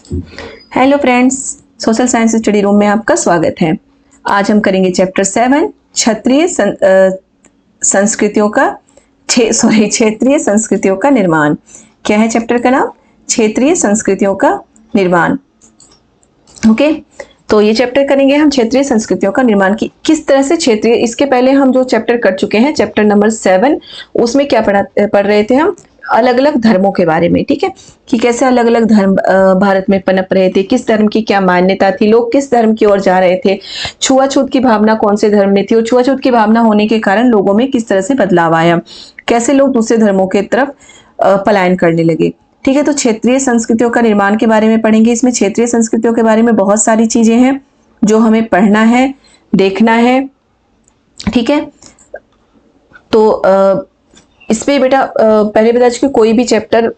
Hello friends, social science study room में आपका स्वागत है। आज हम करेंगे चैप्टर 7 क्षेत्रीय संस्कृतियों का क्षेत्रीय संस्कृतियों का निर्माण। क्या है चैप्टर का नाम? क्षेत्रीय संस्कृतियों का निर्माण। ओके, तो ये चैप्टर करेंगे हम क्षेत्रीय संस्कृतियों का निर्माण की किस तरह से क्षेत्रीय। इसके पहले हम जो चैप्टर कर चुके हैं, चैप्टर नंबर 7, उसमें क्या पढ़ रहे थे हम? अलग अलग धर्मों के बारे में। ठीक है, कि कैसे अलग अलग धर्म भारत में पनप रहे थे, किस धर्म की क्या मान्यता थी, लोग किस धर्म की ओर जा रहे थे, छुआछूत की भावना कौन से धर्म में थी और छुआछूत की भावना होने के कारण लोगों में किस तरह से बदलाव आया, कैसे लोग दूसरे धर्मों के तरफ पलायन करने लगे। ठीक है, तो क्षेत्रीय संस्कृतियों का निर्माण के बारे में पढ़ेंगे। इसमें क्षेत्रीय संस्कृतियों के बारे में बहुत सारी चीजें हैं जो हमें पढ़ना है, देखना है। ठीक है, तो इस पे बेटा पहले बता चुके, कोई भी चैप्टर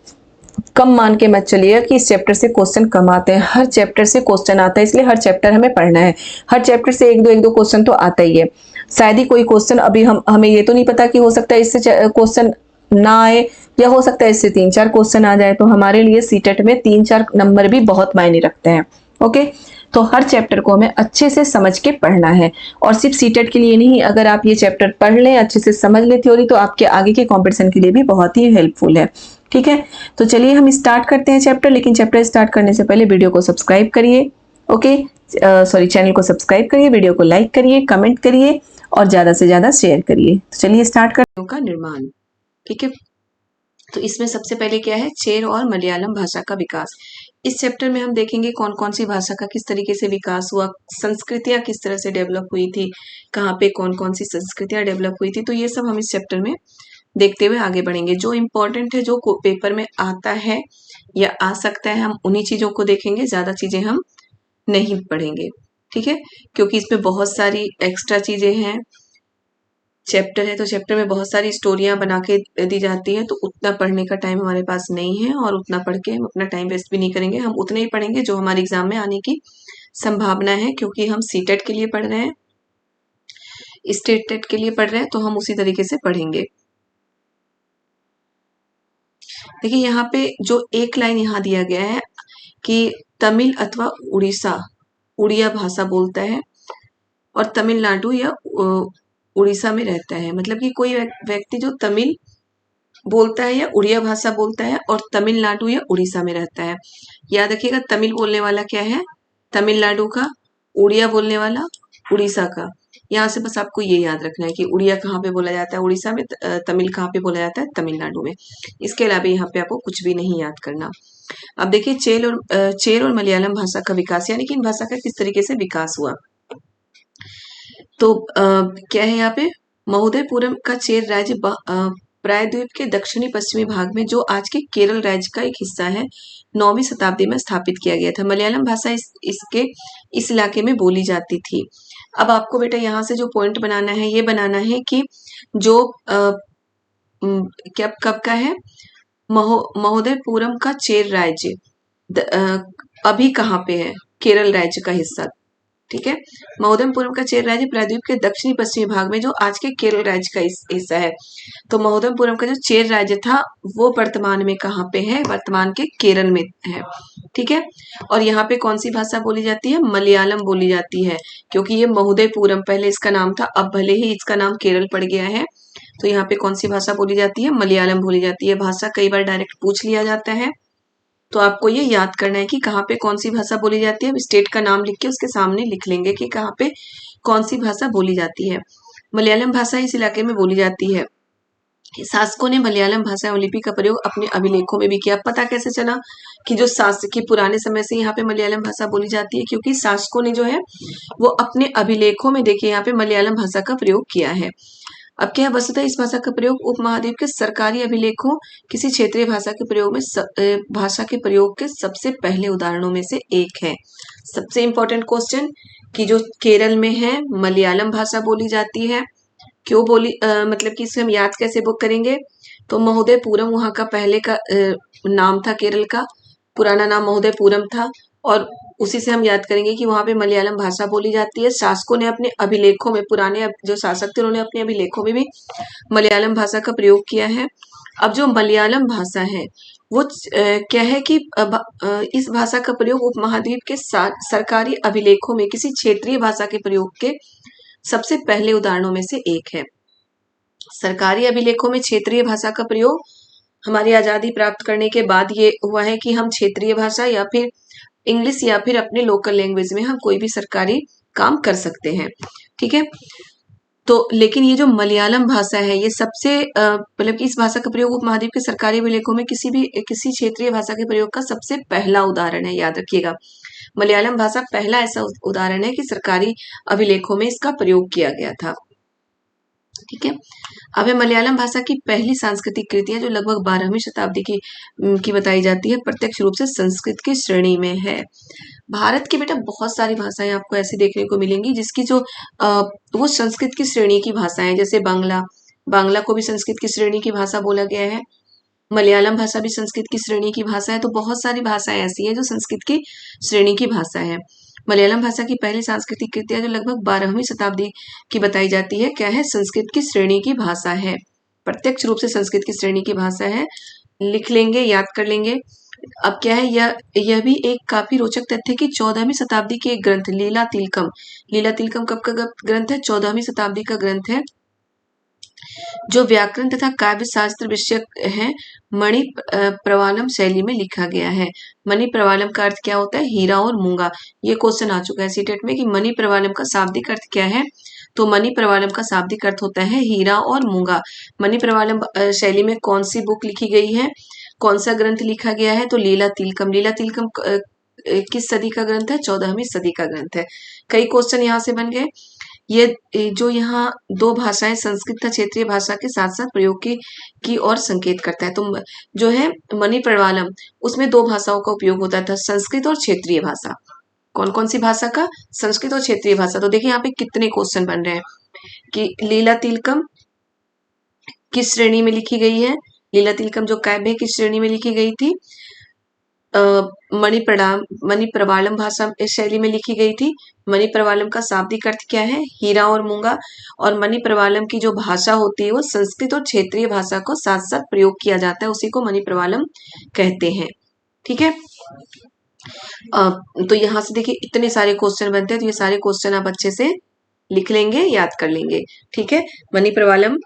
कम मान के मत चलिएगा कि इस चैप्टर से क्वेश्चन कम आते हैं। हर चैप्टर से क्वेश्चन आता है, इसलिए हर चैप्टर हमें पढ़ना है। हर चैप्टर से एक दो क्वेश्चन तो आता ही है। शायद ही कोई क्वेश्चन अभी हमें ये तो नहीं पता कि हो सकता है इससे क्वेश्चन ना आए, या हो सकता है इससे 3-4 क्वेश्चन आ जाए। तो हमारे लिए सीटेट में 3-4 नंबर भी बहुत मायने रखते हैं। ओके, तो हर चैप्टर को हमें अच्छे से समझ के पढ़ना है, और सिर्फ सीटेट के लिए नहीं, अगर आप ये चैप्टर पढ़ लें, अच्छे से समझ लें थ्योरी, तो आपके आगे के कॉम्पिटिशन के लिए भी बहुत ही हेल्पफुल है। ठीक है, तो चलिए हम स्टार्ट करते हैं चैप्टर। लेकिन चैप्टर स्टार्ट करने से पहले वीडियो को सब्सक्राइब करिए। ओके, सॉरी, चैनल को सब्सक्राइब करिए, वीडियो को लाइक करिए, कमेंट करिए और ज्यादा से ज्यादा शेयर करिए। तो चलिए स्टार्ट करते हैं का निर्माण। ठीक है, तो इसमें सबसे पहले क्या है? चेर और मलयालम भाषा का विकास। इस चैप्टर में हम देखेंगे कौन कौन सी भाषा का किस तरीके से विकास हुआ, संस्कृतियां किस तरह से डेवलप हुई थी, कहाँ पे कौन कौन सी संस्कृतियां डेवलप हुई थी। तो ये सब हम इस चैप्टर में देखते हुए आगे बढ़ेंगे। जो इम्पोर्टेंट है, जो पेपर में आता है या आ सकता है, हम उन्हीं चीजों को देखेंगे, ज्यादा चीजें हम नहीं पढ़ेंगे। ठीक है, क्योंकि इसमें बहुत सारी एक्स्ट्रा चीजें हैं। चैप्टर है तो चैप्टर में बहुत सारी स्टोरियां बना के दी जाती है, तो उतना पढ़ने का टाइम हमारे पास नहीं है, और उतना पढ़ के हम अपना टाइम वेस्ट भी नहीं करेंगे। हम उतने ही पढ़ेंगे जो हमारे एग्जाम में आने की संभावना है, क्योंकि हम सीटेट के लिए पढ़ रहे हैं, स्टेट टेट के लिए पढ़ रहे हैं, तो हम उसी तरीके से पढ़ेंगे। देखिए यहाँ पे जो एक लाइन यहाँ दिया गया है कि तमिल अथवा उड़िया भाषा बोलता है और तमिलनाडु या उड़ीसा में रहता है। मतलब कि कोई व्यक्ति जो तमिल बोलता है या उड़िया भाषा बोलता है और तमिलनाडु या उड़ीसा में रहता है। याद रखिएगा, तमिल बोलने वाला क्या है? तमिलनाडु का। उड़िया बोलने वाला उड़ीसा का। यहाँ से बस आपको ये याद रखना है कि उड़िया कहाँ पे बोला जाता है? उड़ीसा में। तमिल कहाँ पे बोला जाता है? तमिलनाडु में। इसके अलावा यहाँ पे आपको कुछ भी नहीं याद करना। अब देखिए, चेर और मलयालम भाषा का विकास, यानी कि इन भाषा का किस तरीके से विकास हुआ। तो क्या है यहाँ पे? महोदयपुरम का चेर राज्य प्रायद्वीप के दक्षिणी पश्चिमी भाग में, जो आज के केरल राज्य का एक हिस्सा है, 9वीं शताब्दी में स्थापित किया गया था। मलयालम भाषा इस इलाके में बोली जाती थी। अब आपको बेटा यहाँ से जो पॉइंट बनाना है, ये बनाना है कि जो क्या कब का है? महोदयपुरम का चेर राज्य अभी कहाँ पे है? केरल राज्य का हिस्सा। ठीक है, महोदयपुरम का चेर राज्य प्रायद्वीप के दक्षिणी पश्चिमी भाग में, जो आज के केरल राज्य का हिस्सा है। तो महोदयपुरम का जो चेर राज्य था, वो वर्तमान में कहाँ पे है? वर्तमान के केरल में है। ठीक है, और यहाँ पे कौन सी भाषा बोली जाती है? मलयालम बोली जाती है, क्योंकि ये महोदयपुरम पहले इसका नाम था, अब भले ही इसका नाम केरल पड़ गया है, तो यहाँ पे कौन सी भाषा बोली जाती है? मलयालम बोली जाती है। भाषा कई बार डायरेक्ट पूछ लिया जाता है, तो आपको ये याद करना है कि कहाँ पे कौन सी भाषा बोली जाती है। अब स्टेट का नाम लिख के उसके सामने लिख लेंगे कि कहाँ पे कौन सी भाषा बोली जाती है। मलयालम भाषा इस इलाके में बोली जाती है। शासकों ने मलयालम भाषा एवं लिपि का प्रयोग अपने अभिलेखों में भी किया। पता कैसे चला कि जो शासक पुराने समय से यहाँ पे मलयालम भाषा बोली जाती है? क्योंकि शासकों ने जो है वो अपने अभिलेखों में, देखिए, यहाँ पे मलयालम भाषा का प्रयोग किया है। अब क्या है? वस्तुतः इस भाषा का प्रयोग उपमहाद्वीप के सरकारी अभिलेखों किसी क्षेत्रीय भाषा के प्रयोग में भाषा के प्रयोग के सबसे पहले उदाहरणों में से एक है। सबसे इंपॉर्टेंट क्वेश्चन कि जो केरल में है मलयालम भाषा बोली जाती है, क्यों बोली मतलब कि इसे हम याद कैसे बुक करेंगे? तो महोदयपुरम वहाँ का पहले का नाम था, केरल का पुराना नाम महोदयपुरम था, और उसी से हम याद करेंगे कि वहाँ पे मलयालम भाषा बोली जाती है। शासकों ने अपने अभिलेखों में, पुराने जो शासक थे उन्होंने अपने अभिलेखों में भी मलयालम भाषा का प्रयोग किया है। अब जो मलयालम भाषा है वो क्या है कि इस भाषा का प्रयोग उपमहाद्वीप के सरकारी अभिलेखों में किसी क्षेत्रीय भाषा के प्रयोग के सबसे पहले उदाहरणों में से एक है। सरकारी अभिलेखों में क्षेत्रीय भाषा का प्रयोग हमारी आजादी प्राप्त करने के बाद ये हुआ है कि हम क्षेत्रीय भाषा या फिर इंग्लिश या फिर अपने लोकल लैंग्वेज में हम कोई भी सरकारी काम कर सकते हैं। ठीक है, तो लेकिन ये जो मलयालम भाषा है ये सबसे मतलब कि इस भाषा का प्रयोग उपमहाद्वीप के सरकारी अभिलेखों में किसी क्षेत्रीय भाषा के प्रयोग का सबसे पहला उदाहरण है। याद रखिएगा, मलयालम भाषा पहला ऐसा उदाहरण है कि सरकारी अभिलेखों में इसका प्रयोग किया गया था। ठीक है, अब है मलयालम भाषा की पहली सांस्कृतिक कृतियां जो लगभग 12वीं शताब्दी की बताई जाती है, प्रत्यक्ष रूप से संस्कृत की श्रेणी में है। भारत की बेटा बहुत सारी भाषाएं आपको ऐसी देखने को मिलेंगी जिसकी जो वो संस्कृत की श्रेणी की भाषाएं, जैसे बांग्ला को भी संस्कृत की श्रेणी की भाषा बोला गया है, मलयालम भाषा भी संस्कृत की श्रेणी की भाषा है। तो बहुत सारी भाषाएं ऐसी हैं जो संस्कृत की श्रेणी की भाषा है। मलयालम भाषा की पहली सांस्कृतिक कृतियां जो लगभग 12वीं शताब्दी की बताई जाती है, क्या है, संस्कृत की श्रेणी की भाषा है, प्रत्यक्ष रूप से संस्कृत की श्रेणी की भाषा है। लिख लेंगे, याद कर लेंगे। अब क्या है, यह भी एक काफी रोचक तथ्य कि 14वीं शताब्दी के एक ग्रंथ लीला तिलकम कब का ग्रंथ है? 14वीं शताब्दी का ग्रंथ है, जो व्याकरण तथा काव्य शास्त्र विषयक है, मणि प्रवालम शैली में लिखा गया है। मणि प्रवालम का अर्थ क्या होता है? हीरा और मूंगा। ये क्वेश्चन आ चुका है सीटेट में कि मणि प्रवालम का शाब्दिक अर्थ क्या है। तो मणि प्रवालम का शाब्दिक अर्थ होता है हीरा और मूंगा। मणि प्रवालम शैली में कौन सी बुक लिखी गई है, कौन सा ग्रंथ लिखा गया है? तो लीला तिलकम किस सदी का ग्रंथ है? 14वीं सदी का ग्रंथ है। कई क्वेश्चन यहाँ से बन गए। ये जो यहाँ दो भाषाएं संस्कृत तथा क्षेत्रीय भाषा के साथ साथ प्रयोग की ओर संकेत करता है। तो जो है मणि प्रवालम, उसमें दो भाषाओं का उपयोग होता था, संस्कृत और क्षेत्रीय भाषा। कौन कौन सी भाषा का? संस्कृत और क्षेत्रीय भाषा। तो देखिए यहाँ पे कितने क्वेश्चन बन रहे हैं कि लीला तिलकम किस श्रेणी में लिखी गई है? लीला तिलकम जो काव्य है किस श्रेणी में लिखी गई थी? मणि प्रवालम भाषा इस शैली में लिखी गई थी। मणि प्रवालम का शाब्दिक अर्थ क्या है? हीरा और मूंगा। और मणि प्रवालम की जो भाषा होती है वो संस्कृत और क्षेत्रीय भाषा को साथ साथ प्रयोग किया जाता है, उसी को मणि प्रवालम कहते हैं। ठीक है, तो यहाँ से देखिए इतने सारे क्वेश्चन बनते हैं, तो ये सारे क्वेश्चन आप अच्छे से लिख लेंगे, याद कर लेंगे। ठीक है, मणि प्रवालम,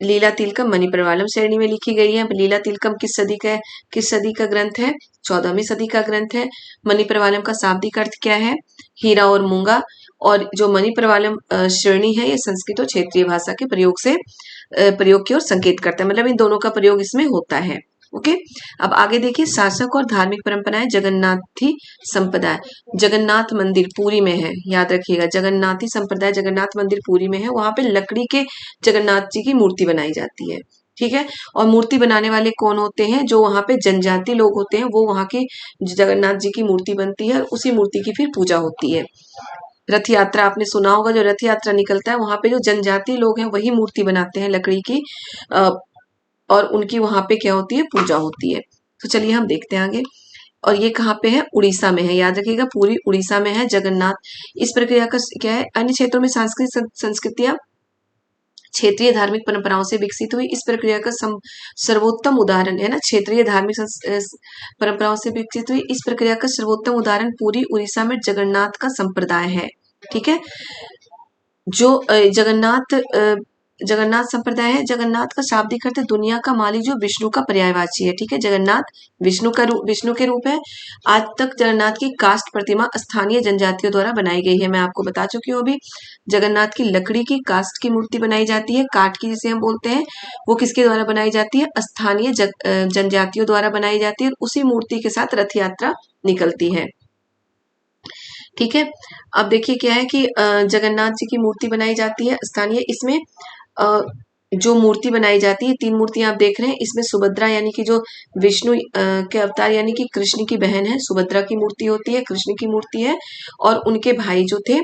लीला तिलकम मणि प्रवालम श्रेणी में लिखी गई है। लीला तिलकम किस सदी का ग्रंथ है? 14वीं सदी का ग्रंथ है। मणि प्रवालम का शाब्दिक अर्थ क्या है? हीरा और मूंगा। और जो मणि प्रवालम श्रेणी है ये संस्कृत और क्षेत्रीय भाषा के प्रयोग की ओर संकेत करता है, मतलब इन दोनों का प्रयोग इसमें होता है। ओके, अब आगे देखिए, शासक और धार्मिक परंपराएं जगन्नाथी संप्रदाय। जगन्नाथ मंदिर पुरी में है, याद रखिएगा, जगन्नाथी संप्रदाय जगन्नाथ मंदिर पुरी में है। वहां पे लकड़ी के जगन्नाथ जी की मूर्ति बनाई जाती है। ठीक है, और मूर्ति बनाने वाले कौन होते हैं? जो वहां पे जनजाति लोग होते हैं, वो वहां की जगन्नाथ जी की मूर्ति बनती है, उसी मूर्ति की फिर पूजा होती है। रथ यात्रा आपने सुना होगा, जो रथ यात्रा निकलता है वहां पे जो जनजाति लोग हैं वही मूर्ति बनाते हैं लकड़ी की, और उनकी वहां पे क्या होती है? पूजा होती है। तो चलिए हम देखते हैं आगे। और ये कहाँ पे है? उड़ीसा में है, याद रखिएगा, पूरी उड़ीसा में है जगन्नाथ। इस प्रक्रिया का क्या है? अन्य क्षेत्रों में सांस्कृतिक संस्कृतियां क्षेत्रीय धार्मिक परंपराओं से विकसित हुई। इस प्रक्रिया का सर्वोत्तम उदाहरण है ना, क्षेत्रीय धार्मिक परंपराओं से विकसित हुई। इस प्रक्रिया का सर्वोत्तम उदाहरण पूरी उड़ीसा में जगन्नाथ का संप्रदाय है। ठीक है, जो जगन्नाथ संप्रदाय है, जगन्नाथ का शाब्दिक अर्थ दुनिया का मालिक, जो विष्णु का पर्यायवाची है। ठीक है, जगन्नाथ विष्णु के रूप है। आज तक जगन्नाथ की काष्ठ प्रतिमा स्थानीय जनजातियों द्वारा बनाई गई है। मैं आपको बता चुकी हूँ अभी, जगन्नाथ की लकड़ी की काष्ठ की मूर्ति बनाई जाती है, काठ की जिसे हम बोलते हैं, वो किसके द्वारा बनाई जाती है? स्थानीय जनजातियों द्वारा बनाई जाती है। उसी मूर्ति के साथ रथ यात्रा निकलती है। ठीक है, अब देखिए क्या है कि जगन्नाथ जी की मूर्ति बनाई जाती है स्थानीय। इसमें जो मूर्ति बनाई जाती है, 3 मूर्तियां आप देख रहे हैं। इसमें सुभद्रा यानी कि जो विष्णु के अवतार यानी कि कृष्ण की बहन है, सुभद्रा की मूर्ति होती है, कृष्ण की मूर्ति है। और उनके भाई जो थे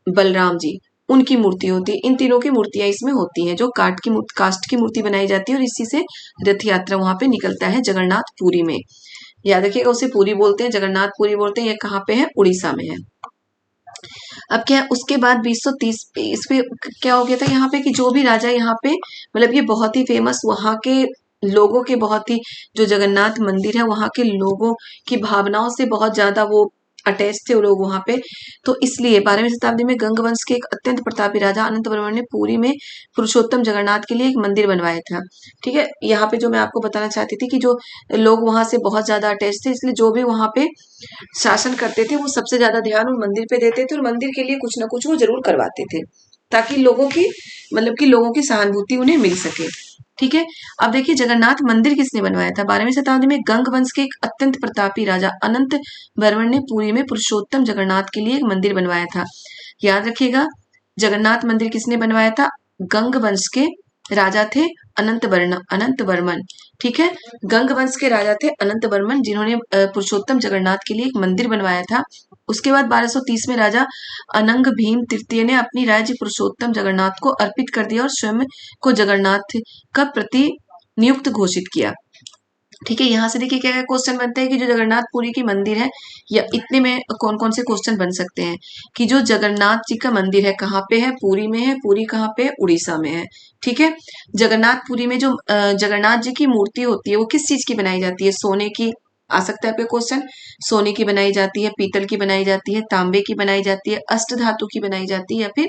बलराम जी, उनकी मूर्ति होती है। इन तीनों की मूर्तियां इसमें होती हैं, जो काष्ठ की मूर्ति बनाई जाती है, और इसी से रथ यात्रा वहां पे निकलता है जगन्नाथ पुरी में। याद रखिएगा, उसे पुरी बोलते हैं, जगन्नाथ पुरी बोलते हैं। ये कहाँ पे है? उड़ीसा में है। अब क्या है, उसके बाद 2030 इसमें क्या हो गया था यहाँ पे कि जो भी राजा यहाँ पे, मतलब ये बहुत ही फेमस वहां के लोगों के बहुत ही, जो जगन्नाथ मंदिर है वहाँ के लोगों की भावनाओं से बहुत ज्यादा वो अटैच थे वो लोग वहां पे। तो इसलिए 12वीं शताब्दी में गंग वंश के एक अत्यंत प्रतापी राजा अनंत वर्मन ने पुरी में पुरुषोत्तम जगन्नाथ के लिए एक मंदिर बनवाया था। ठीक है, यहाँ पे जो मैं आपको बताना चाहती थी कि जो लोग वहां से बहुत ज्यादा अटैच थे, इसलिए जो भी वहां पे शासन करते थे वो सबसे ज्यादा ध्यान उन मंदिर पे देते थे और मंदिर के लिए कुछ ना कुछ वो जरूर करवाते थे, ताकि लोगों की, मतलब कि लोगों की सहानुभूति उन्हें मिल सके। ठीक है, अब देखिए जगन्नाथ मंदिर किसने बनवाया था। 12वीं शताब्दी में गंग वंश के एक अत्यंत प्रतापी राजा अनंत वर्मन ने पुरी में पुरुषोत्तम जगन्नाथ के लिए एक मंदिर बनवाया था। याद रखिएगा, जगन्नाथ मंदिर किसने बनवाया था। गंग वंश के राजा थे अनंत वर्मन। ठीक है, गंग वंश के राजा थे अनंत वर्मन, जिन्होंने पुरुषोत्तम जगन्नाथ के लिए एक मंदिर बनवाया था। उसके बाद 1230 में राजा अनंग भीम तृतीय ने अपनी राज्य पुरुषोत्तम जगन्नाथ को अर्पित कर दिया और स्वयं को जगन्नाथ का प्रति नियुक्त घोषित किया। ठीक है, यहाँ से देखिए क्या क्या क्वेश्चन बनते हैं कि जो जगन्नाथपुरी की मंदिर है, या इतने में कौन कौन से क्वेश्चन बन सकते हैं कि जो जगन्नाथ जी का मंदिर है कहाँ पे है, पुरी में है। पुरी कहाँ पे है, उड़ीसा में है। ठीक है, जगन्नाथपुरी में जो जगन्नाथ जी की मूर्ति होती है वो किस चीज की बनाई जाती है। सोने की, आ सकता है आपके क्वेश्चन, सोने की बनाई जाती है, पीतल की बनाई जाती है, तांबे की बनाई जाती है, अष्ट धातु की बनाई जाती है, या फिर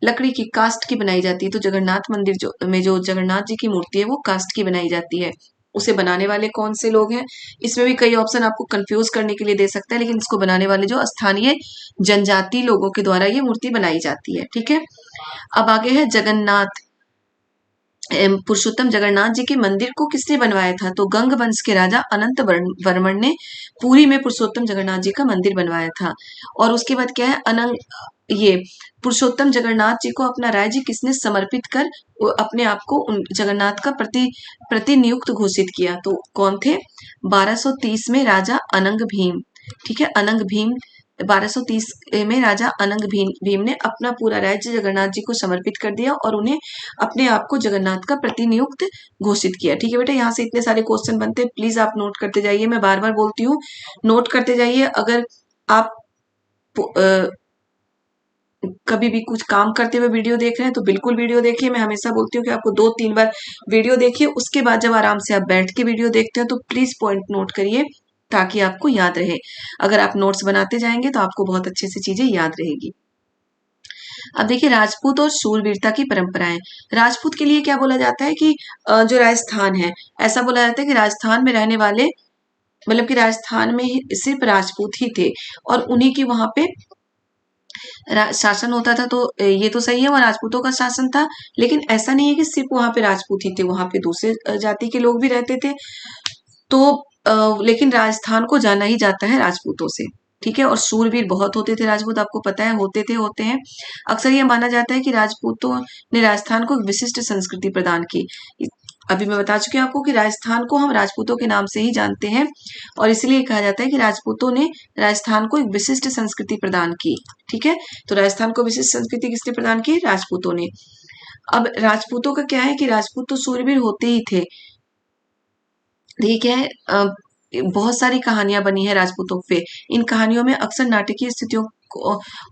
लकड़ी की, कास्ट की बनाई जाती है। तो जगन्नाथ मंदिर जो जगन्नाथ जी की मूर्ति है वो कास्ट की बनाई जाती है। उसे बनाने वाले कौन से लोग हैं, इसमें भी कई ऑप्शन आपको कंफ्यूज करने के लिए दे सकता है, लेकिन इसको बनाने वाले जो स्थानीय जनजाति लोगों के द्वारा ये मूर्ति बनाई जाती है। ठीक है, अब आगे है जगन्नाथ पुरुषोत्तम जगन्नाथ जी के मंदिर को किसने बनवाया था। तो गंग वंश के राजा अनंत वर्मन ने पुरी में पुरुषोत्तम जगन्नाथ जी का मंदिर बनवाया था। और उसके बाद क्या है, ये पुरुषोत्तम जगन्नाथ जी को अपना राज्य किसने समर्पित कर अपने आप को जगन्नाथ का प्रतिनियुक्त घोषित किया। तो कौन थे, 1230 में राजा अनंग भीम। ठीक है, अनंग भीम 1230 में राजा अनंग भीम ने अपना पूरा राज्य जगन्नाथ जी को समर्पित कर दिया और उन्हें अपने आप को जगन्नाथ का प्रतिनियुक्त घोषित किया। ठीक है बेटा, यहाँ से इतने सारे क्वेश्चन बनते हैं, प्लीज आप नोट करते जाइए। मैं बार बार बोलती हूँ, नोट करते जाइए। अगर आप कभी भी कुछ काम करते हुए वीडियो देख रहे हैं तो बिल्कुल वीडियो देखिए। मैं हमेशा बोलती हूँ कि आपको 2-3 बार वीडियो देखिए, उसके बाद जब आराम से आप बैठ के वीडियो देखते हैं तो प्लीज पॉइंट नोट करिए, ताकि आपको याद रहे। अगर आप नोट्स बनाते जाएंगे तो आपको बहुत अच्छे से चीजें याद रहेगी। अब देखिए राजपूत और शूरवीरता की परंपराएं। राजपूत के लिए क्या बोला जाता है कि जो राजस्थान है, ऐसा बोला जाता है कि राजस्थान में रहने वाले, मतलब कि राजस्थान में सिर्फ राजपूत ही थे और उन्हीं की वहां पे शासन होता था। तो ये तो सही है, वहाँ राजपूतों का शासन था, लेकिन ऐसा नहीं है कि सिर्फ वहां पे राजपूत ही थे, वहां पे दूसरे जाति के लोग भी रहते थे। तो लेकिन राजस्थान को जाना ही जाता है राजपूतों से। ठीक है, और शूरवीर बहुत होते थे राजपूत, आपको पता है, होते हैं। अक्सर यह माना जाता है कि राजपूतों ने राजस्थान को एक विशिष्ट संस्कृति प्रदान की। अभी मैं बता चुकी हूँ आपको कि राजस्थान को हम राजपूतों के नाम से ही जानते हैं, और इसलिए कहा जाता है कि राजपूतों ने राजस्थान को एक विशिष्ट संस्कृति प्रदान की। ठीक है, तो राजस्थान को विशिष्ट संस्कृति किसने प्रदान की, राजपूतों ने। अब राजपूतों का क्या है कि राजपूत तो शूरवीर होते ही थे। ठीक है, बहुत सारी कहानियां बनी है राजपूतों पे। इन कहानियों में अक्सर नाटकीय स्थितियों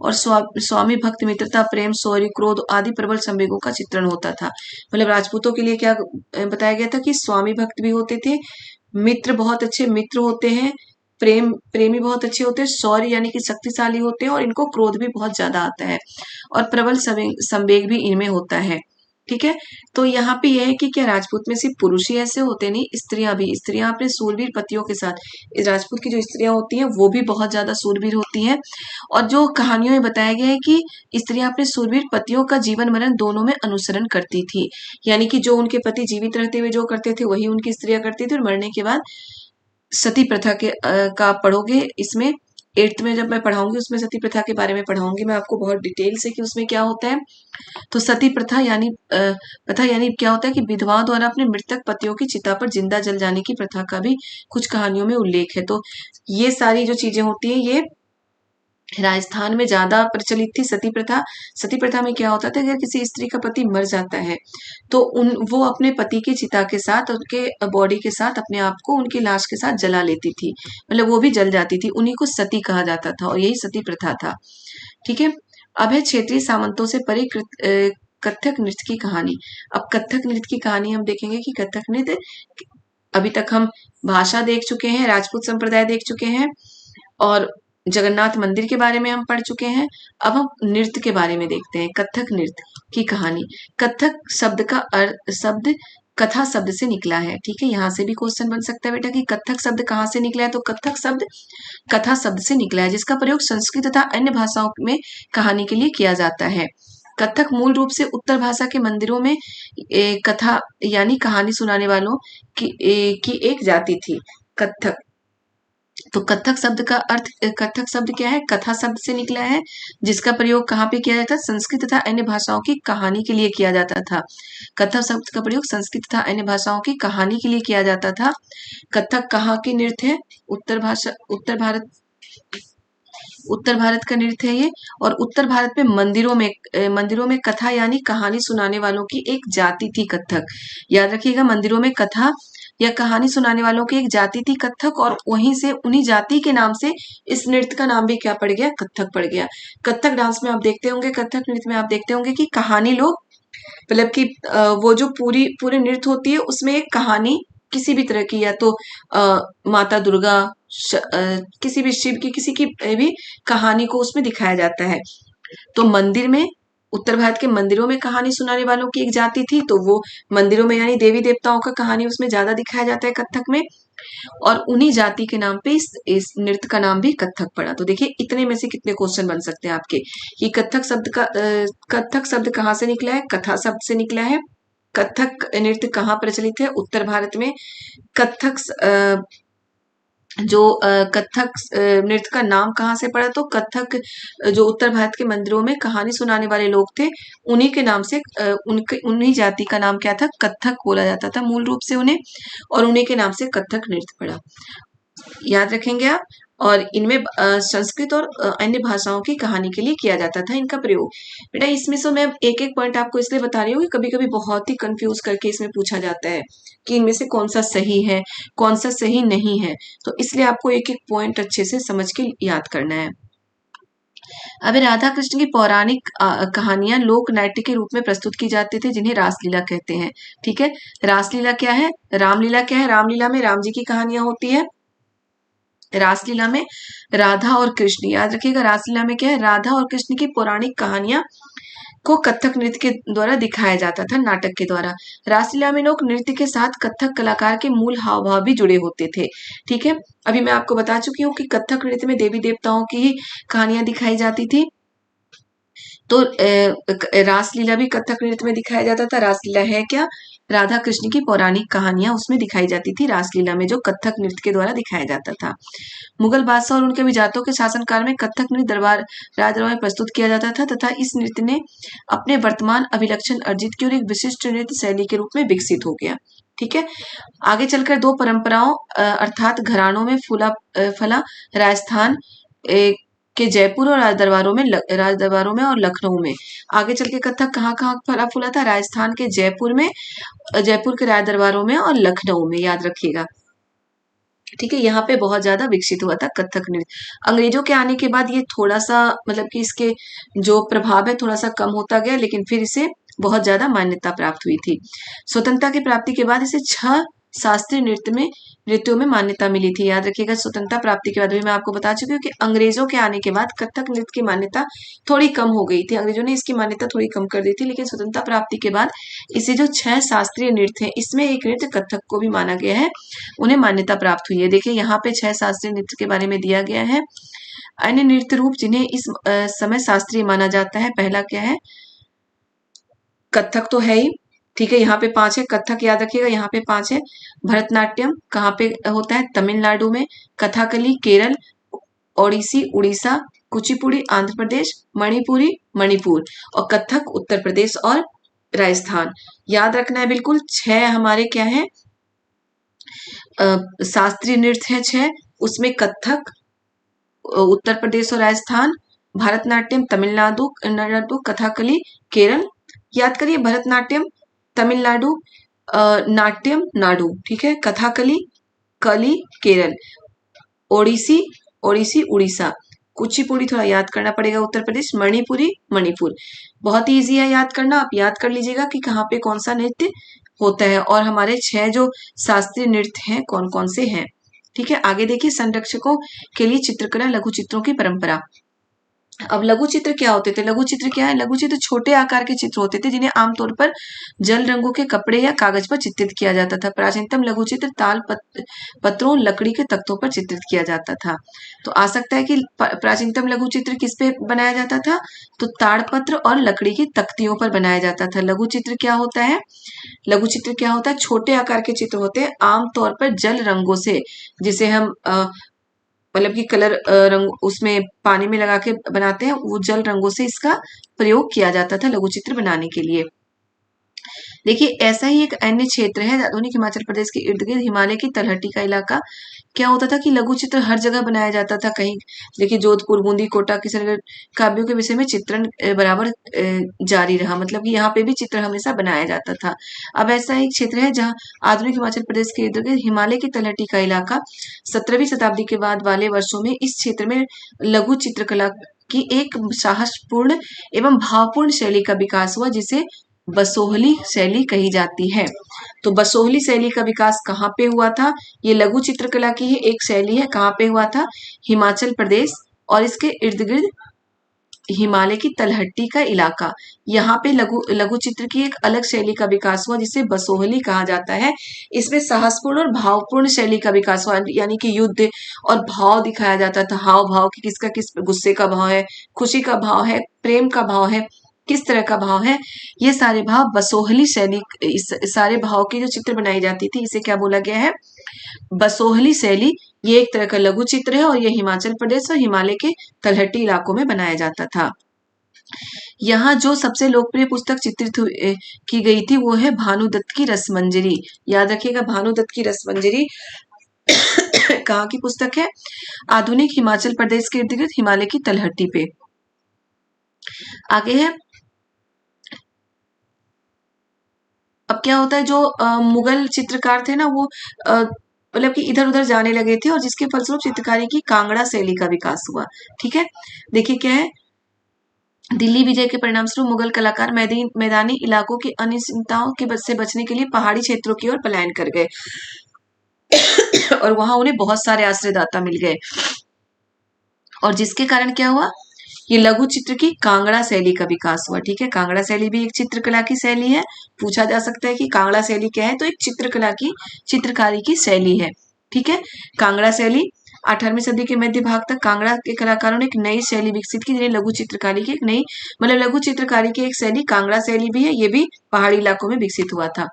और स्वामी भक्त मित्रता, प्रेम, शौर्य, क्रोध आदि प्रबल संवेगों का चित्रण होता था। मतलब राजपूतों के लिए क्या बताया गया था कि स्वामी भक्त भी होते थे, मित्र बहुत अच्छे मित्र होते हैं, प्रेमी बहुत अच्छे होते हैं, शौर्य यानी कि शक्तिशाली होते हैं, और इनको क्रोध भी बहुत ज्यादा आता है, और प्रबल संवेग भी इनमें होता है। ठीक है, तो यहाँ पे यह है कि क्या राजपूत में सिर्फ पुरुष ही ऐसे होते नहीं, स्त्रियां अपने सूरवीर पतियों के साथ, इस राजपूत की जो स्त्रियां होती हैं वो भी बहुत ज्यादा सूरवीर होती हैं। और जो कहानियों में बताया गया है कि स्त्रियां अपने सूरवीर पतियों का जीवन मरण दोनों में अनुसरण करती थी, यानी कि जो उनके पति जीवित रहते हुए जो करते थे वही उनकी स्त्रियां करती थी, और मरने के बाद सती प्रथा के का पढ़ोगे इसमें 8th में जब मैं पढ़ाऊंगी उसमें सती प्रथा के बारे में पढ़ाऊंगी मैं आपको बहुत डिटेल से कि उसमें क्या होता है। तो सती प्रथा यानी क्या होता है कि विधवाओं द्वारा अपने मृतक पतियों की चिता पर जिंदा जल जाने की प्रथा का भी कुछ कहानियों में उल्लेख है। तो ये सारी जो चीजें होती हैं ये राजस्थान में ज्यादा प्रचलित थी। सती प्रथा में क्या होता था, अगर किसी स्त्री का पति मर जाता है तो वो अपने पति की चिता के साथ, उनके बॉडी के साथ अपने आप को उनकी लाश के साथ जला लेती थी, मतलब वो भी जल जाती थी, उन्हीं को सती कहा जाता था और यही सती प्रथा था। ठीक है, अब है क्षेत्रीय सामंतों से परे कथक नृत्य की कहानी। अब कथक नृत्य की कहानी हम देखेंगे कि कथक नृत्य, अभी तक हम भाषा देख चुके हैं, राजपूत संप्रदाय देख चुके हैं और जगन्नाथ मंदिर के बारे में हम पढ़ चुके हैं। अब हम नृत्य के बारे में देखते हैं, कथक नृत्य की कहानी। कथक शब्द का शब्द कथा शब्द से निकला है। ठीक है, यहाँ से भी क्वेश्चन बन सकता है बेटा कि कथक शब्द कहाँ से निकला है, तो कथक शब्द कथा शब्द से निकला है, जिसका प्रयोग संस्कृत तथा अन्य भाषाओं में कहानी के लिए किया जाता है। कथक मूल रूप से उत्तर भाषा के मंदिरों में कथा यानी कहानी सुनाने वालों की एक जाति थी। कथक, तो कथक शब्द का अर्थ, कथक शब्द क्या है, कथा शब्द से निकला है, जिसका प्रयोग कहाँ पे किया जाता है, संस्कृत तथा अन्य भाषाओं की कहानी के लिए किया जाता था। कथक शब्द का प्रयोग संस्कृत तथा अन्य भाषाओं की कहानी के लिए किया जाता था। कथक कहाँ की नृत्य है, उत्तर भारत का नृत्य है ये, और उत्तर भारत में मंदिरों में कथा यानी कहानी सुनाने वालों की एक जाति थी कथक। याद रखिएगा, मंदिरों में कथा या कहानी सुनाने वालों की एक जाति थी कथक, और वहीं से उन्हीं जाति के नाम से इस नृत्य का नाम भी क्या पड़ गया, कथक पड़ गया। कथक डांस में आप देखते होंगे, कथक नृत्य में आप देखते होंगे कि कहानी लोग, मतलब कि वो जो पूरी नृत्य होती है उसमें एक कहानी किसी भी तरह की, या तो माता दुर्गा, किसी भी शिव की, किसी की भी कहानी को उसमें दिखाया जाता है। तो मंदिर में, उत्तर भारत के मंदिरों में कहानी सुनाने वालों की एक जाति थी, तो वो मंदिरों में यानी देवी देवताओं का कहानी उसमें ज्यादा दिखाया जाता है कथक में, और उन्हीं जाति के नाम पे इस नृत्य का नाम भी कथक पड़ा। तो देखिए इतने में से कितने क्वेश्चन बन सकते हैं आपके कि कथक शब्द कहाँ से निकला है, कथा शब्द से निकला है। कथक नृत्य कहाँ प्रचलित है, उत्तर भारत में। कथक कथक नृत्य का नाम कहाँ से पड़ा, तो कथक जो उत्तर भारत के मंदिरों में कहानी सुनाने वाले लोग थे, उन्हीं के नाम से, उन्हीं जाति का नाम क्या था, कथक बोला जाता था मूल रूप से उन्हें, और उन्हीं के नाम से कथक नृत्य पड़ा। याद रखेंगे आप। और इनमें संस्कृत और अन्य भाषाओं की कहानी के लिए किया जाता था इनका प्रयोग। बेटा इसमें से मैं एक एक पॉइंट आपको इसलिए बता रही हूँ कि कभी कभी बहुत ही कंफ्यूज करके इसमें पूछा जाता है कि इनमें से कौन सा सही है, कौन सा सही नहीं है, तो इसलिए आपको एक एक पॉइंट अच्छे से समझ के याद करना है। अब राधा कृष्ण की पौराणिक कहानियां लोक नाट्य के रूप में प्रस्तुत की जाती थी, जिन्हें रासलीला कहते हैं। ठीक है, रासलीला क्या है, रामलीला क्या है, रामलीला में राम जी की कहानियां होती है, रासलीला में राधा और कृष्ण। याद रखिएगा, रासलीला में क्या है, राधा और कृष्ण की पौराणिक कहानियां को कथक नृत्य के द्वारा दिखाया जाता था, नाटक के द्वारा। रासलीला में लोग नृत्य के साथ कथक कलाकार के मूल हाव भाव भी जुड़े होते थे। ठीक है, अभी मैं आपको बता चुकी हूँ कि कथक नृत्य में देवी देवताओं की ही कहानियां दिखाई जाती थी, तो रासलीला भी कथक नृत्य में दिखाया जाता था। रासलीला है क्या, राधा कृष्ण की पौराणिक कहानियां उसमें दिखाई जाती थी रासलीला में, जो कथक नृत्य के द्वारा दिखाया जाता था। मुगल बादशाह और उनके विजातों के शासनकाल में कथक नृत्य राजदरबार में प्रस्तुत किया जाता था, तथा इस नृत्य ने अपने वर्तमान अभिलक्षण अर्जित की और एक विशिष्ट नृत्य शैली के रूप में विकसित हो गया। ठीक है, आगे चलकर दो परंपराओं अर्थात घरानों में फला राजस्थान के जयपुर और राजदरबारों में और लखनऊ में। आगे चल के कथक कहाँ कहाँ फला फूला था, राजस्थान के जयपुर में, जयपुर के राज दरबारों में और लखनऊ में। याद रखिएगा, ठीक है, यहाँ पे बहुत ज्यादा विकसित हुआ था कथक नृत्य। अंग्रेजों के आने के बाद ये थोड़ा सा, मतलब कि इसके जो प्रभाव है थोड़ा सा कम होता गया, लेकिन फिर इसे बहुत ज्यादा मान्यता प्राप्त हुई थी। स्वतंत्रता की प्राप्ति के बाद इसे 6 शास्त्रीय नृत्यों में मान्यता मिली थी। याद रखिएगा, स्वतंत्रता प्राप्ति के बाद भी मैं आपको बता चुकी हूँ कि अंग्रेजों के आने के बाद कथक नृत्य की मान्यता थोड़ी कम हो गई थी, अंग्रेजों ने इसकी मान्यता थोड़ी कम कर दी थी, लेकिन स्वतंत्रता प्राप्ति के बाद इसे जो 6 शास्त्रीय नृत्य है, इसमें एक नृत्य कथक को भी माना गया है, उन्हें मान्यता प्राप्त हुई है। देखिए यहाँ पे 6 शास्त्रीय नृत्य के बारे में दिया गया है। अन्य नृत्य रूप जिन्हें इस समय शास्त्रीय माना जाता है, पहला क्या है, कथक तो है ही। ठीक है, यहाँ पे 5 है कथक, याद रखिएगा यहाँ पे 5 है। भरतनाट्यम कहाँ पे होता है, तमिलनाडु में। कथाकली केरल, ओडिसी उड़ीसा, कुचिपुड़ी आंध्र प्रदेश, मणिपुरी मणिपुर, और कथक उत्तर प्रदेश और राजस्थान। याद रखना है बिल्कुल, 6 हमारे क्या है, शास्त्रीय नृत्य है 6, उसमें कथक उत्तर प्रदेश और राजस्थान, भरतनाट्यम तमिलनाडु, कथाकली केरल। याद करिए, भरतनाट्यम तमिलनाडु, नाट्यम नाडु, ठीक है, कथाकली कली केरल, ओडिसी उड़ीसा, कुचिपुड़ी थोड़ा याद करना पड़ेगा, उत्तर प्रदेश। मणिपुरी मणिपुर, बहुत ही ईजी है याद करना, आप याद कर लीजिएगा कि कहाँ पे कौन सा नृत्य होता है। और हमारे 6 जो शास्त्रीय नृत्य हैं कौन कौन से हैं। ठीक है, आगे देखिए, संरक्षकों के लिए चित्रकला लघु चित्रों की परंपरा। अब लघु चित्र क्या होते थे? लघु चित्र क्या है? लघु चित्र छोटे आकार के चित्र होते थे जिन्हें आमतौर पर जल रंगों के कपड़े या कागज पर चित्रित किया जाता था। प्राचीनतम लघु चित्र ताल पत्रों लकड़ी के तख्तों पर चित्रित किया जाता था। तो आ सकता है कि प्राचीनतम लघु चित्र किस पे बनाया जाता था? तो ताड़पत्र और लकड़ी की तख्तियों पर बनाया जाता था। लघु चित्र क्या होता है? लघु चित्र क्या होता है? छोटे आकार के चित्र होते हैं आमतौर पर जल रंगों से, जिसे हम मतलब कि कलर रंग उसमें पानी में लगा के बनाते हैं, वो जल रंगों से इसका प्रयोग किया जाता था लघु चित्र बनाने के लिए। देखिए, ऐसा ही एक अन्य क्षेत्र है आधुनिक हिमाचल प्रदेश के इर्द गिर्द हिमालय की तलहटी का इलाका। क्या होता था कि लघु चित्र हर जगह बनाया जाता था। कहीं देखिए, जोधपुर, बूंदी, कोटा, किशनगढ़ काव्यों के विषय में चित्रण बराबर जारी रहा, मतलब कि यहाँ पे भी चित्र हमेशा बनाया जाता था। अब ऐसा एक क्षेत्र है जहाँ आधुनिक हिमाचल प्रदेश के इर्द गिर्द हिमालय की तलहटी का इलाका 17वीं शताब्दी के बाद वाले वर्षों में इस क्षेत्र में लघु चित्रकला की एक साहसपूर्ण एवं भावपूर्ण शैली का विकास हुआ, जिसे बसोहली शैली कही जाती है। तो बसोहली शैली का विकास कहाँ पे हुआ था? ये लघु चित्रकला की ही एक शैली है। कहाँ पे हुआ था? हिमाचल प्रदेश और इसके इर्द गिर्द हिमालय की तलहटी का इलाका, यहाँ पे लघु चित्र की एक अलग शैली का विकास हुआ जिसे बसोहली कहा जाता है। इसमें साहसपूर्ण और भावपूर्ण शैली का विकास हुआ, यानी कि युद्ध और भाव दिखाया जाता था। हाव भाव कि किसका किस, गुस्से का भाव है, खुशी का भाव है, प्रेम का भाव है, किस तरह का भाव है, ये सारे भाव बसोहली शैली, इस सारे भाव की जो चित्र बनाई जाती थी इसे क्या बोला गया है? बसोहली शैली। ये एक तरह का लघु चित्र है और ये हिमाचल प्रदेश और हिमालय के तलहटी इलाकों में बनाया जाता था। यहाँ जो सबसे लोकप्रिय पुस्तक चित्रित की गई थी वो है भानुदत्त की रसमंजरी। याद रखिएगा, भानुदत्त की रसमंजरी कहाँ की पुस्तक है? आधुनिक हिमाचल प्रदेश के इर्द गिर्द हिमालय की तलहटी पे। आगे है, अब क्या होता है, जो मुगल चित्रकार थे ना वो मतलब कि इधर उधर जाने लगे थे और जिसके फलस्वरूप चित्रकारी की कांगड़ा शैली का विकास हुआ। ठीक है, देखिए क्या है, दिल्ली विजय के परिणाम स्वरूप मुगल कलाकार मैदानी इलाकों की अनिश्चितताओं के से बचने के लिए पहाड़ी क्षेत्रों की ओर पलायन कर गए और वहां उन्हें बहुत सारे आश्रयदाता मिल गए और जिसके कारण क्या हुआ, ये लघु चित्र की कांगड़ा शैली का विकास हुआ। ठीक है, कांगड़ा शैली भी एक चित्रकला की शैली है। पूछा जा सकता है कि कांगड़ा शैली क्या है, तो एक चित्रकला की, चित्रकारी की शैली है। ठीक है, कांगड़ा शैली 18वीं सदी के मध्य भाग तक कांगड़ा के कलाकारों ने एक नई शैली विकसित की, जिन्हें लघु चित्रकारी की एक नई, मतलब लघु चित्रकारी की एक शैली कांगड़ा शैली भी है, ये भी पहाड़ी इलाकों में विकसित हुआ था।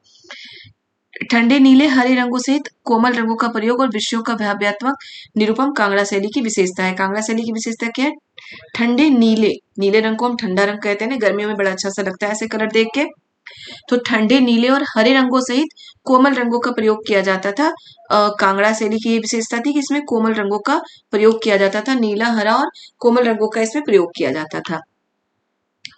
ठंडे नीले हरे रंगों सहित कोमल रंगों का प्रयोग और विषयों का भाव्यात्मक निरूपण कांगड़ा शैली की विशेषता है। कांगड़ा शैली की विशेषता क्या है? ठंडे नीले, नीले रंग को हम ठंडा रंग कहते हैं ना, गर्मियों में बड़ा अच्छा सा लगता है ऐसे कलर देख के। तो ठंडे नीले और हरे रंगों सहित कोमल रंगों का प्रयोग किया जाता था। कांगड़ा शैली की ये विशेषता थी कि इसमें कोमल रंगों का प्रयोग किया जाता था, नीला, हरा और कोमल रंगों का इसमें प्रयोग किया जाता था।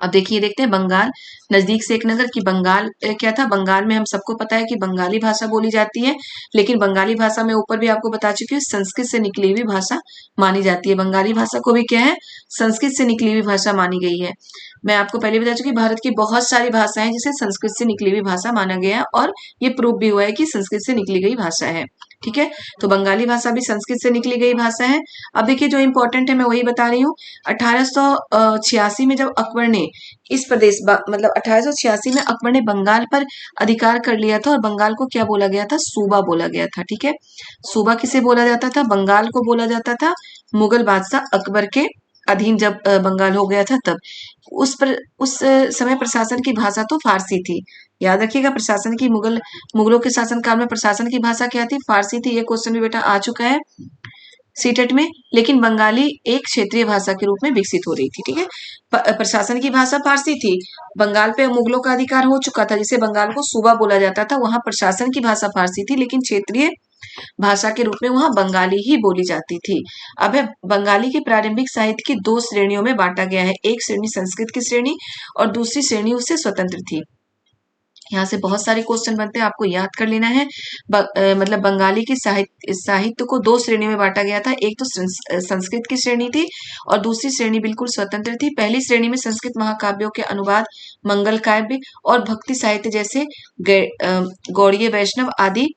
अब देखिए, देखते हैं बंगाल, नजदीक से एक नगर की बंगाल क्या था? बंगाल में हम सबको पता है कि बंगाली भाषा बोली जाती है, लेकिन बंगाली भाषा में ऊपर भी आपको बता चुकी हूँ संस्कृत से निकली हुई भाषा मानी जाती है। बंगाली भाषा को भी क्या है? संस्कृत से निकली हुई भाषा मानी गई है। मैं आपको पहले बता चुकी, भारत की बहुत सारी भाषाएं जिसे संस्कृत से निकली हुई भाषा माना गया है और ये प्रूव भी हुआ है कि संस्कृत से निकली गई भाषा है। ठीक है, तो बंगाली भाषा भी संस्कृत से निकली गई भाषा है। अब देखिए, जो इंपॉर्टेंट है मैं वही बता रही हूँ। 1886 में जब अकबर ने इस प्रदेश मतलब 1886 में अकबर ने बंगाल पर अधिकार कर लिया था और बंगाल को क्या बोला गया था? सूबा बोला गया था। ठीक है, सूबा किसे बोला जाता था? बंगाल को बोला जाता था मुगल बादशाह अकबर के अधीन जब बंगाल हो गया था तब। उस समय प्रशासन की भाषा तो फारसी थी। याद रखिएगा, प्रशासन की मुगलों के शासनकाल में प्रशासन की भाषा क्या थी? फारसी थी। ये क्वेश्चन भी बेटा आ चुका है सीटेट में, लेकिन बंगाली एक क्षेत्रीय भाषा के रूप में विकसित हो रही थी। ठीक है, प्रशासन की भाषा फारसी थी, बंगाल पे मुगलों का अधिकार हो चुका था जिसे बंगाल को सूबा बोला जाता था, वहां प्रशासन की भाषा फारसी थी लेकिन क्षेत्रीय भाषा के रूप में वहां बंगाली ही बोली जाती थी। अब है, बंगाली के प्रारंभिक साहित्य की 2 श्रेणियों में बांटा गया है। एक श्रेणी संस्कृत की श्रेणी और दूसरी श्रेणी उससे स्वतंत्र थी। यहाँ से बहुत सारे क्वेश्चन बनते हैं, आपको याद कर लेना है। मतलब बंगाली के साहित्य को दो श्रेणियों में बांटा गया था। एक तो संस्कृत की श्रेणी थी और दूसरी श्रेणी बिल्कुल स्वतंत्र थी। पहली श्रेणी में संस्कृत महाकाव्यों के अनुवाद, मंगल काव्य और भक्ति साहित्य जैसे गौड़ीय वैष्णव आदि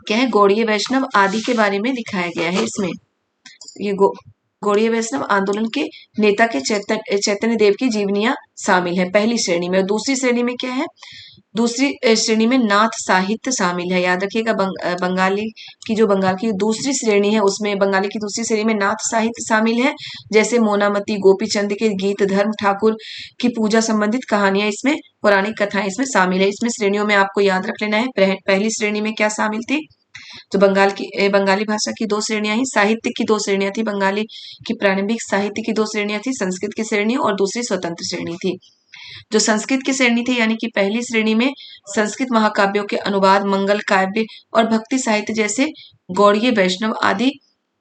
क्या है, गौड़ीय वैष्णव आदि के बारे में दिखाया गया है इसमें। ये गौड़ीय वैष्णव आंदोलन के नेता के चैतन्य देव की जीवनियां शामिल है पहली श्रेणी में। और दूसरी श्रेणी में क्या है, दूसरी श्रेणी में नाथ साहित्य शामिल है। याद रखिएगा, बंगाली की जो बंगाल की दूसरी श्रेणी है उसमें बंगाली की दूसरी श्रेणी में नाथ साहित्य शामिल है, जैसे मोनामती, गोपीचंद के गीत, धर्म ठाकुर की पूजा संबंधित कहानियां इसमें, पौराणिक कथाएं इसमें शामिल है। इसमें श्रेणियों में आपको याद रख लेना है, पहली श्रेणी में क्या शामिल थी, तो बंगाली भाषा की दो श्रेणियां ही, साहित्य की दो श्रेणियां थी, बंगाली की प्रारंभिक साहित्य की दो श्रेणियां थी, संस्कृत की श्रेणी और दूसरी स्वतंत्र श्रेणी थी। जो संस्कृत की श्रेणी थी यानी कि पहली श्रेणी में संस्कृत महाकाव्यों के अनुवाद, मंगल काव्य और भक्ति साहित्य जैसे गौड़ीय वैष्णव आदि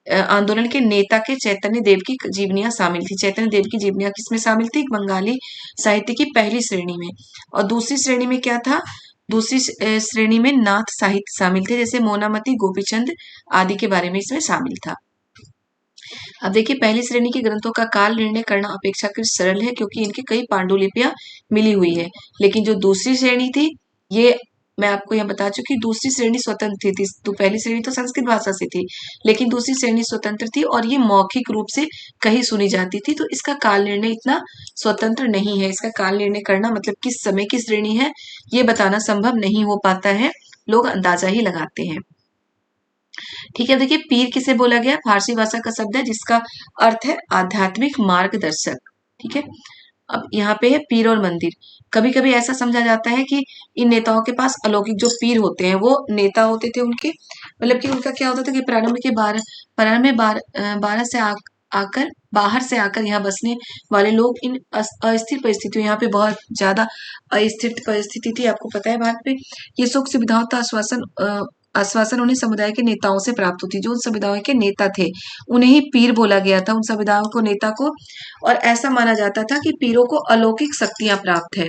आंदोलन के नेता के चैतन्य देव की जीवनियां शामिल थी। चैतन्य देव की जीवनियां किसमें शामिल थी, बंगाली साहित्य की पहली श्रेणी में। और दूसरी श्रेणी में क्या था, दूसरी श्रेणी में नाथ साहित्य शामिल थे, जैसे मोनामती, गोपीचंद आदि के बारे में इसमें शामिल था। अब देखिए, पहली श्रेणी के ग्रंथों का काल निर्णय करना अपेक्षाकृत सरल है क्योंकि इनकी कई पांडुलिपियां मिली हुई है। लेकिन जो दूसरी श्रेणी थी, ये मैं आपको यहाँ बता चुकी, दूसरी श्रेणी स्वतंत्र थी। तो पहली श्रेणी तो संस्कृत भाषा से थी, लेकिन दूसरी श्रेणी स्वतंत्र थी और ये मौखिक रूप से कहीं सुनी जाती थी। तो इसका काल निर्णय इतना स्वतंत्र नहीं है। इसका काल निर्णय करना मतलब किस समय की श्रेणी है ये बताना संभव नहीं हो पाता है, लोग अंदाजा ही लगाते हैं। ठीक है, देखिए पीर किसे बोला गया, फारसी भाषा का शब्द है जिसका अर्थ है आध्यात्मिक मार्गदर्शक। ठीक है, अब यहाँ पे है पीर और मंदिर। कभी कभी ऐसा समझा जाता है कि इन नेताओं के पास अलौकिक जो पीर होते हैं वो नेता होते थे उनके, मतलब कि उनका क्या होता था कि प्रारंभ में बारह से आकर बाहर से आकर यहाँ बसने वाले लोग इन अस्थिर परिस्थितियों, यहाँ पे बहुत ज्यादा अस्थिर परिस्थिति थी, आपको पता है भारत में, ये सुख सुविधाओं का आश्वासन उन्हें समुदाय के नेताओं से प्राप्त होती। जो उन समुदायों के नेता थे उन्हें ही पीर बोला गया था, उन समुदायों को, नेता को। और ऐसा माना जाता था कि पीरों को अलौकिक शक्तियां प्राप्त है।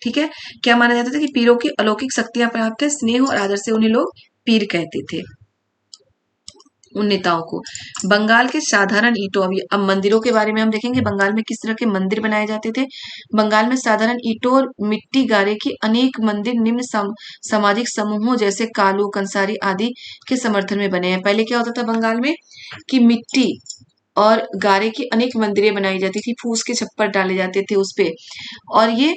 ठीक है, क्या माना जाता था कि पीरों की अलौकिक शक्तियां प्राप्त है। स्नेह और आदर से उन्हें लोग पीर कहते थे, उन नेताओं को। बंगाल के साधारण ईंटों, अब मंदिरों के बारे में हम देखेंगे, बंगाल में किस तरह के मंदिर बनाए जाते थे। बंगाल में साधारण ईंटों और मिट्टी गारे की अनेक मंदिर निम्न सामाजिक समूहों जैसे कालू, कंसारी आदि के समर्थन में बने हैं। पहले क्या होता था बंगाल में कि मिट्टी और गारे की अनेक मंदिरें बनाई जाती थी, फूस के छप्पर डाले जाते थे उस पे, और ये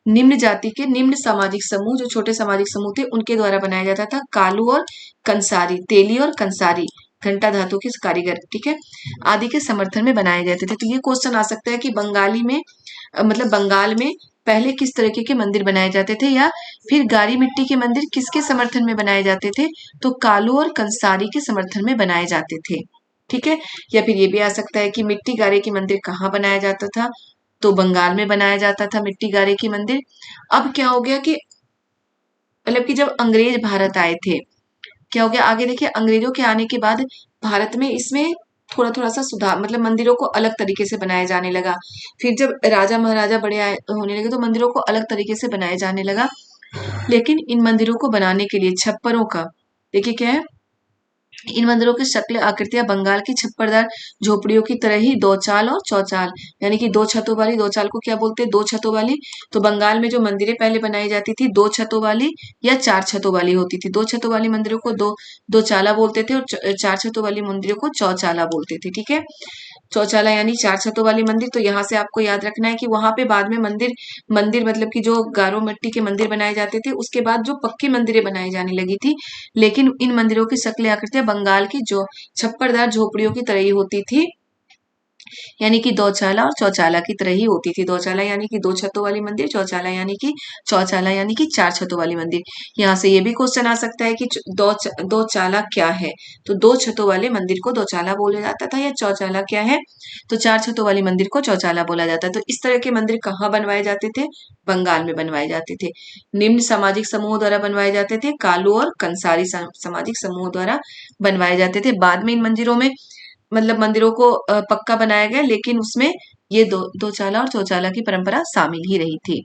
निम्न जाति के निम्न सामाजिक समूह, जो छोटे सामाजिक समूह थे, उनके द्वारा बनाया जाता था। कालू और कंसारी, तेली और कंसारी, घंटा धातु के कारीगर, ठीक है, आदि के समर्थन में बनाए जाते थे। तो ये क्वेश्चन आ सकता है कि बंगाली में मतलब बंगाल में पहले किस तरीके के मंदिर बनाए जाते थे, या फिर गारी मिट्टी के मंदिर किसके समर्थन में बनाए जाते थे, तो कालू और कंसारी के समर्थन में बनाए जाते थे। ठीक है, या फिर ये भी आ सकता है कि मिट्टी गारे की मंदिर कहाँ बनाया जाता था, तो बंगाल में बनाया जाता था मिट्टी गारे की मंदिर। अब क्या हो गया कि मतलब कि जब अंग्रेज भारत आए थे, क्या हो गया आगे देखिए, अंग्रेजों के आने के बाद भारत में इसमें थोड़ा थोड़ा सा सुधार, मतलब मंदिरों को अलग तरीके से बनाया जाने लगा। फिर जब राजा महाराजा बड़े होने लगे तो मंदिरों को अलग तरीके से बनाया जाने लगा। लेकिन इन मंदिरों को बनाने के लिए छप्परों का, देखिए क्या है, इन मंदिरों की शक्ल आकृतियां बंगाल की छप्परदार झोपड़ियों की तरह ही दो चाल और चौचाल, यानी कि दो छतों वाली, दो चाल को क्या बोलते हैं, दो छतों वाली। तो बंगाल में जो मंदिरें पहले बनाई जाती थी दो छतों वाली या चार छतों वाली होती थी। दो छतों वाली मंदिरों को दो दो चाला बोलते थे और चार छतों वाली मंदिरों को चौचाला बोलते थे। ठीक है, चौचाला यानी चार छतों वाली मंदिर। तो यहाँ से आपको याद रखना है कि वहां पे बाद में मंदिर मंदिर मतलब कि जो गारो मिट्टी के मंदिर बनाए जाते थे, उसके बाद जो पक्की मंदिरें बनाई जाने लगी थी। लेकिन इन मंदिरों की शक्ल आकृतियां बंगाल की जो छप्परदार झोपड़ियों की तरह ही होती थी, यानी कि दौचाला और चौचाला की तरह ही होती थी। दौचाला यानी कि दो छतों वाली मंदिर, चौचाला यानी कि चौचाला यानी कि चार छतों वाली मंदिर। यहाँ से ये भी क्वेश्चन आ सकता है कि दो चाला क्या है, तो दो छतों वाले मंदिर को दौचाला बोला जाता था, या चौचाला क्या है, तो चार छतों वाली मंदिर को चौचाला बोला जाता है। तो इस तरह के मंदिर कहाँ बनवाए जाते थे, बंगाल में बनवाए जाते थे। निम्न सामाजिक समूह द्वारा बनवाए जाते थे, कालू और कंसारी सामाजिक समूह द्वारा बनवाए जाते थे। बाद में इन मंदिरों में मतलब मंदिरों को पक्का बनाया गया, लेकिन उसमें ये दो चाला और चौचाला की परंपरा शामिल ही रही थी।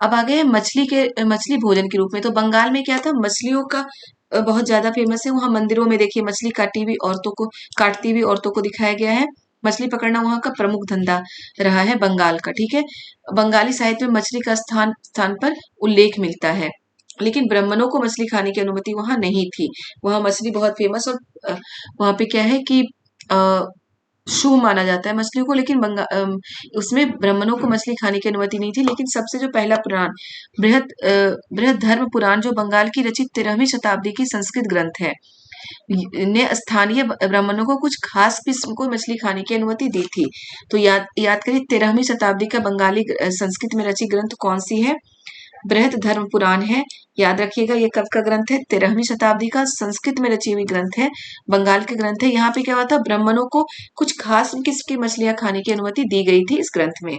अब आ गए मछली भोजन के रूप में। तो बंगाल में क्या था, मछलियों का बहुत ज्यादा फेमस है। वहां मंदिरों में देखिए मछली काटती हुई औरतों को दिखाया गया है। मछली पकड़ना वहां का प्रमुख धंधा रहा है बंगाल का, ठीक है। बंगाली साहित्य में मछली का स्थान स्थान पर उल्लेख मिलता है, लेकिन ब्राह्मणों को मछली खाने की अनुमति वहां नहीं थी। वहां मछली बहुत फेमस, और वहां पे क्या है कि अ, शुभ माना जाता है मछलियों को, लेकिन उसमें ब्राह्मणों को मछली खाने की अनुमति नहीं थी। लेकिन सबसे जो पहला पुराण बृहद धर्म पुराण, जो बंगाल की रचित 13वीं शताब्दी की संस्कृत ग्रंथ है, ने स्थानीय ब्राह्मणों को कुछ खास किस्म को मछली खाने की अनुमति दी थी। तो याद याद करिए 13वीं शताब्दी का बंगाली संस्कृत में रचित ग्रंथ कौन सी है, बृहद धर्म पुराण है। याद रखिएगा ये कब का ग्रंथ है, 13वीं शताब्दी का संस्कृत में रची हुई ग्रंथ है, बंगाल के ग्रंथ है। यहाँ पे क्या हुआ था, ब्राह्मणों को कुछ खास किस्म की मछलियां खाने की अनुमति दी गई थी इस ग्रंथ में।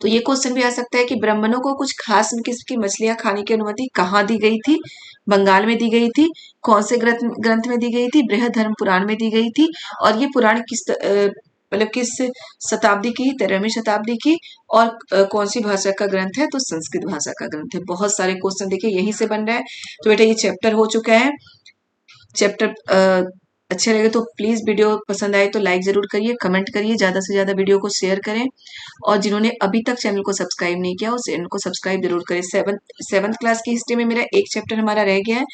तो ये क्वेश्चन भी आ सकता है कि ब्राह्मणों को कुछ खास किस्म की मछलियां खाने की अनुमति कहाँ दी गई थी, बंगाल में दी गई थी। कौन से ग्रंथ में दी गई थी, बृहद धर्म पुराण में दी गई थी। और ये पुराण किस शताब्दी की, 13वीं शताब्दी की, और कौन सी भाषा का ग्रंथ है, तो संस्कृत भाषा का ग्रंथ है। बहुत सारे क्वेश्चन देखिए यही से बन रहा है। तो बेटा ये चैप्टर हो चुका है। चैप्टर अच्छे लगे तो प्लीज, वीडियो पसंद आए तो लाइक जरूर करिए, कमेंट करिए, ज्यादा से ज्यादा वीडियो को शेयर करें, और जिन्होंने अभी तक चैनल को सब्सक्राइब नहीं किया उस चैनल को सब्सक्राइब जरूर करें। सेवंथ क्लास की हिस्ट्री में मेरा एक चैप्टर हमारा रह गया है।